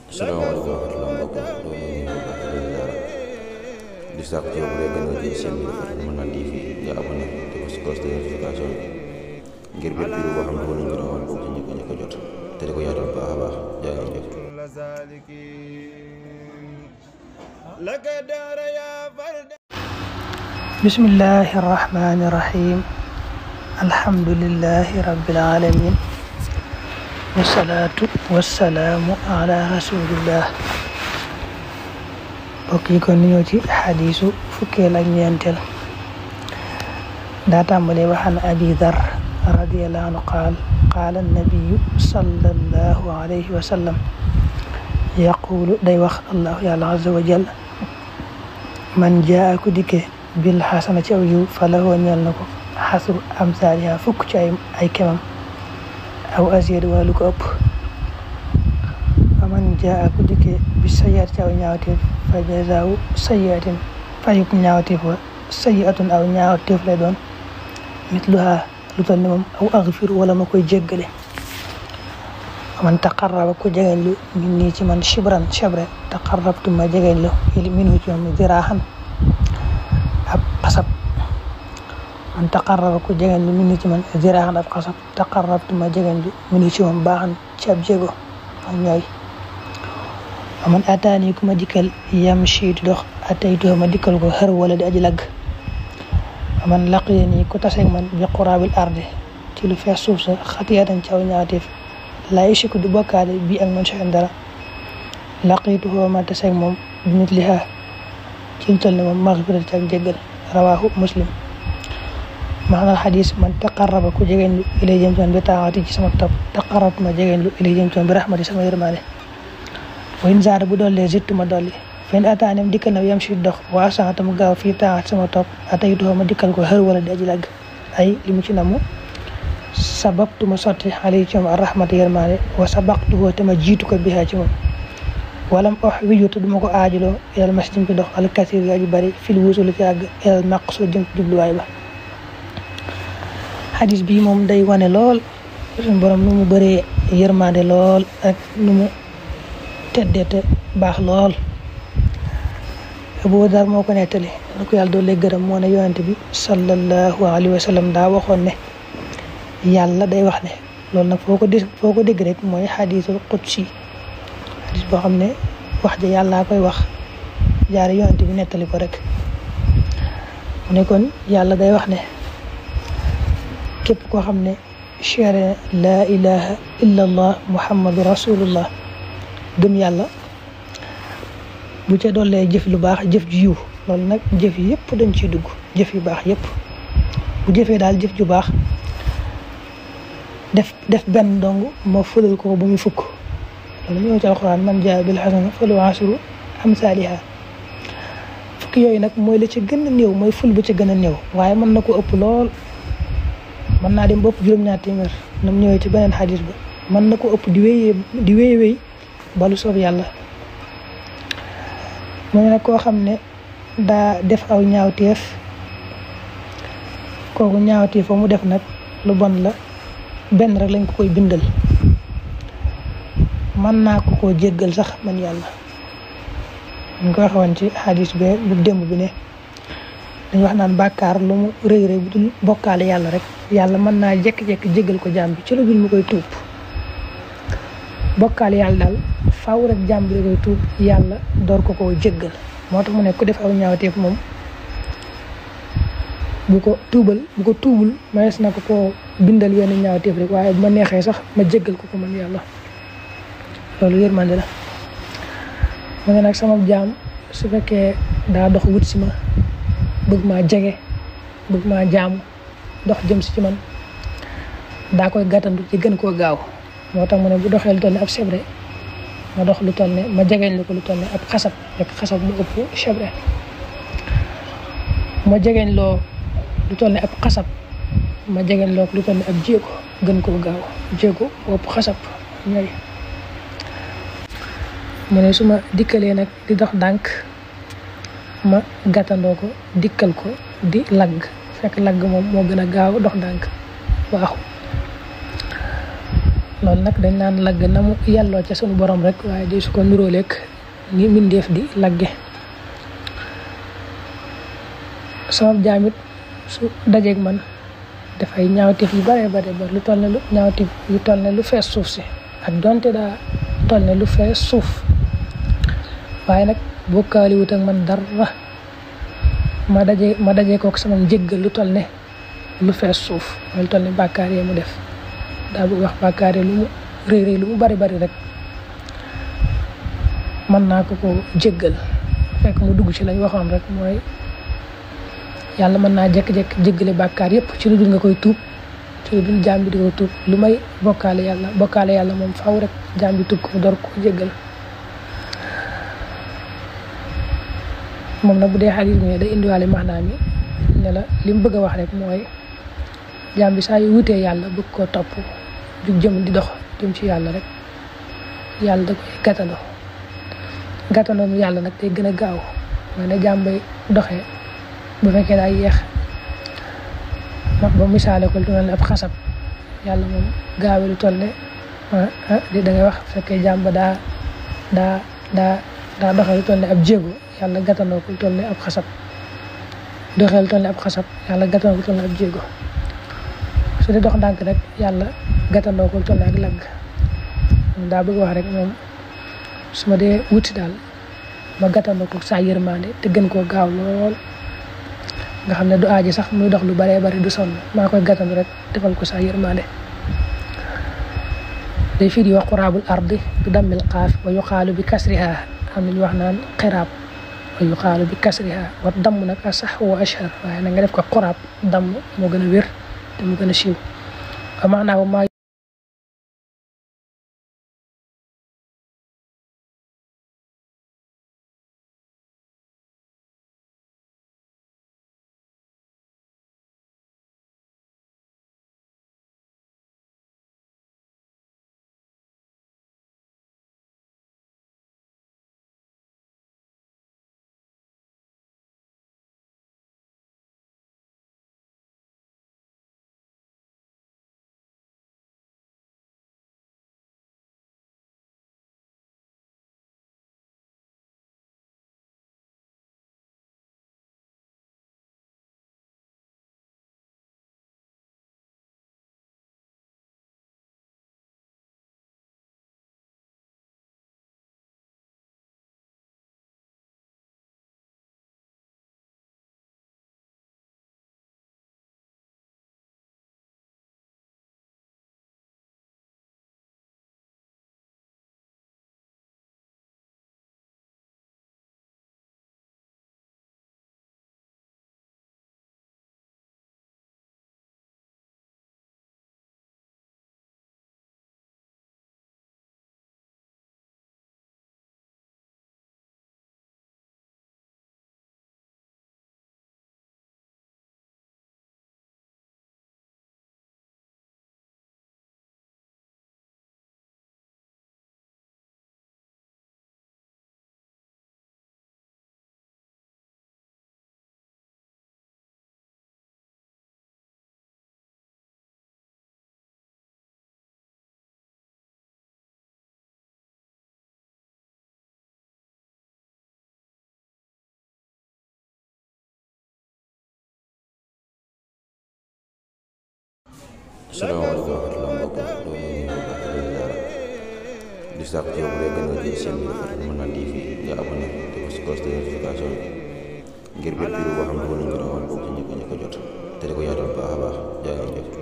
Assalamualaikum warahmatullahi wabarakatuh. Loolu ñu ngi baax di ziara di sàkk ci yow bu dee gën a jël seen bi dafa mën naa TV nga abonné te ko si cloche de notification ngir bépp vidéo boo xam ne wala ñu rawal boobu ci ñëkk a jot te di ko yaatal bu baax a baax jaa ngeen jëf. bismillahi rahmani rahim alhamdulillahi rabbil alamin wasalaatu wasalaamu ala rasulillah. mbokk yi kon ñëw ci xadiisu fukkeel ak ñeenteel daa tàmbalee waxaan abi dar radiyallahu anhu qaala annabiyu sallallahu alayhi wa sallam yaqulu day wax allahu yàlla azza wa jal man jaa ku dikke bil xasana ci aw yiw fa lahu ñeel na ko xasru amsaaliha fukk ci ay kemam aw asiir wala lu ko ëpp faman jaa ku dikkee bi sayyi'atin ci aw ñaawteef fa jazaa'u sayyi'atin fayuk ñaawteef wa sayyi'atun aw ñaawteef lay doon mitluha lu toll ni moom aw aghfir wala ma koy jéggale faman taqarraba ku jegeñ lu min nii ci man shibran shabre taqarrabtu ma jegeñ lu minhu ci moom ziraahan ab xasab man taqarraba ku jegeñ lu min ci man ziraahan ab xasab taqarrabtu ma jegeñ lu min ci moom baaxan ci ab jéego ak ñooy man ataani ku ma dikkal yamshi di dox ataytuhu ma dikkal ko xër wala di aji lagg man laqiyani ku taseeg man bi quraabil ardi ci lu fees suuf sa xatiyatan ci aw ñaawteef laa yushriku du bokkaale bi ak man shay'an dara laqituhu ma taseeg moom bi mitliha ci lu toll ne moom maghfiratan ci ak jéggal rawaahu muslim maanaam xadis man taqarraba ku jegeñ lu ilay jëm ci man bi taa'ati ci sama topp taqarrabtu ma jegeñ lu ilay jëm ci man bi rahmati sama yërmaane wa in zaada bu dollee zidtu ma dolli fa in ataanim dikkal na yamshi dox wa asa'ata mu gaaw fii taa'ati sama topp ataytuhu ma dikkal ko xër wala di aji lagg ay li mu ci namu sababtu ma sotti alayhi ci moom ar-rahmati yërmaane wa sabaqtuhu te ma jiitu ko biha ci moom walam uhwiju te duma ko aajuloo ilal masjid ci dox al-kasiir yu aji bari fil wusul ci àgg ilal maqsuud jëm jubluwaay ba. xadis bi moom day wane lool suñu borom nu mu bëree yërmande lool ak nu mu teddee te baax lool. Abu Dar moo ko nettali da ko yàlla doole gërëm moo ne yonent bi sallallahu alayhi wa sallam daa waxoon ne yàlla day wax ne loolu nag foo ko dégg rek mooy xadisul qudsi xadis boo xam ne wax ja yàllaa koy wax jaare yonent bi nettali ko rek mu ne kon yàlla day wax ne képp koo xam ne chére laa ilaha illa allah muhammadu rasulullah gëm yàlla bu ca dollee jëf lu baax jëf ju yiw loolu nag jëf yëpp dañ ciy dugg jëf yu baax yëpp bu jëfee daal jëf ju baax def benn dong ma fulal ko ba muy fukk loolu ñëw ci alxuraan man jaa bil hasana falahu ashru amsaaliha fukk yooyu nag mooy la ci gën a néew mooy ful bu ci gën a néew waaye mën na ko ëpp lool mën naa dem bopp juróom-ñaar téeméer nam ñëwee ci beneen xadis ba mën na ko ëpp di wéy balu soob yàlla mu ne nag koo xam ne daa def aw ñaawteef kooku ñaawteef fa mu def nag lu bon la benn rek lañ ko koy bindal mën naa ko koo jéggal sax man yàlla ñu ko waxoon ci xadis be bu démb bi ne dañ wax naan bàkkaar lu mu rëy rëy bu dul bokkaale yàlla rek yàlla mën naa jekk-jekk jéggal ko jaam bi ci lu dul mu koy tuub bokkaale yàlla daal faaw rek jaam bi koy tuub yàlla door ko koo jéggal moo tax mu ne ku def aw ñaawteef moom bu ko tuubul mayees na ko koo bindal wenn ñaawteef rek waaye bu ma neexee sax ma jéggal ko man yàlla loolu yërmande la mu ne nag sama jaam su fekkee daa dox wut si ma bëgg maa jege bëgg maa jaamu dox jëm si ci man daa koy gàttandu ci gën koo gaaw moo tax mu ne bu doxee lu toll ne ab sebre ma dox lu toll ne ma jegeñ lu ko lu toll ne ab xasab rek xasab mu ëpp sebre ma jegeñ loo lu toll ne ab xasab ma jegeñ loo lu toll ne ab jéego gën koo gaaw jéego mu ëpp xasab ñooy mu ne su ma dikkalee nag di dox ndànk ma gàttandoo ko dikkal ko di lagg fekk lagg moom moo gën a gaaw dox ndànk waaw loolu nag dañ naan lagg na mu yàlloo ca sunu borom rek waaye di su ko nuróoleeg ni mbindeef di lagge. sama jaamit su dajeeg man dafay ñaawteef yu bare ba lu toll ne lu ñaawteef yu toll ne lu fees suuf si ak donte daa toll ne lu fees suuf waaye nag bokkaaliwut ak man dara ma daje kook sama njëggal lu toll ne lu fees suuf mooy lu toll ne bàkkaar yi mu def. daa bëgg wax bàkkaar yi lu mu rëy lu mu bari rek mën naa ko jéggal fekk mu dugg ci lañ waxoon rek mooy yàlla mën naa jékki-jékki jéggale bàkkaar yépp ci lu dul nga koy tuub ci lu dul jaam bi di ko tuub lu may bokkaale yàlla moom faw rek jaam bi tuub ko door ko jéggal. moom nag bu dee xadiis bi day indiwaale maanaam yi ne la li mu bëgg a wax rek mooy jaam bi saa yu wutee yàlla bëgg koo topp jug jëm di dox jëm ci yàlla rek yàlla da koy gàttandoo yàlla nag day gën a gaaw mooy ne jaam bay doxee bu fekkee daa yeex ba misaale ko lu toll ne ab xasab yàlla moom gaawe lu toll ne da ngay wax fekkee jaam ba daa doxee lu toll ne ab jéego yàlla gàttandoo ko lu toll ne ab xasab doxee lu toll ne ab xasab yàlla gàttandoo ko lu toll ne ab jéego su dee dox ndànk rek yàlla gàttandoo ko lu toll ne ak lagg daa bëgg wax rek moom su ma dee wuti daal ma gàttandoo ko saa yërmande te gën koo gaaw lool nga xam ne du aaji sax muy dox lu baree bari du sonn maa koy gàttandu rek defal ko saa yërmande. day fii di wax quraabul ardi bi dammil qaaf wa yuqaalu bi kasriha am nañu wax naan xiraab wa yuqaalu bi kasriha wa damm nag asax wa ashhar waaye na nga def ko quraab damm moo gën a wér te mu gën a siiw wa maanaa maa asalaamaaleykum wa rahmatulah mbokk di sàkk ci yow bu dee gën nga jël seen bi dafa Mouhnane TV nga abonné te bës cloche de notification ngir bépp vidéo boo xam ne wala ñu rawal bokk ci ñëpp ko jot te di ko yaatal baax a baax jaa ngeen jëf